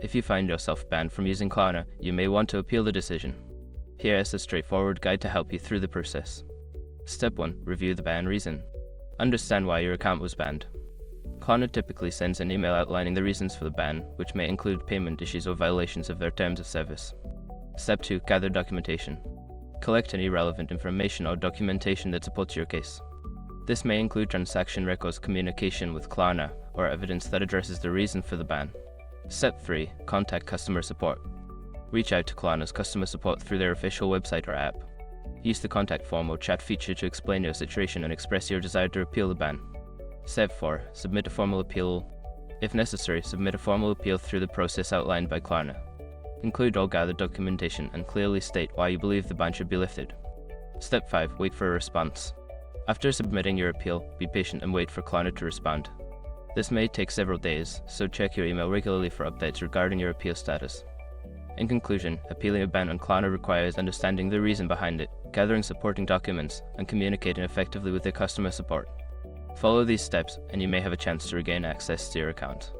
If you find yourself banned from using Klarna, you may want to appeal the decision. Here is a straightforward guide to help you through the process. Step 1. Review the ban reason. Understand why your account was banned. Klarna typically sends an email outlining the reasons for the ban, which may include payment issues or violations of their terms of service. Step 2. Gather documentation. Collect any relevant information or documentation that supports your case. This may include transaction records, communication with Klarna, or evidence that addresses the reason for the ban. Step 3. Contact customer support. Reach out to Klarna's customer support through their official website or app. Use the contact form or chat feature to explain your situation and express your desire to appeal the ban. Step 4. Submit a formal appeal. If necessary, submit a formal appeal through the process outlined by Klarna. Include all gathered documentation and clearly state why you believe the ban should be lifted. Step 5. Wait for a response. After submitting your appeal, be patient and wait for Klarna to respond. This may take several days, so check your email regularly for updates regarding your appeal status. In conclusion, appealing a ban on Klarna requires understanding the reason behind it, gathering supporting documents, and communicating effectively with your customer support. Follow these steps, and you may have a chance to regain access to your account.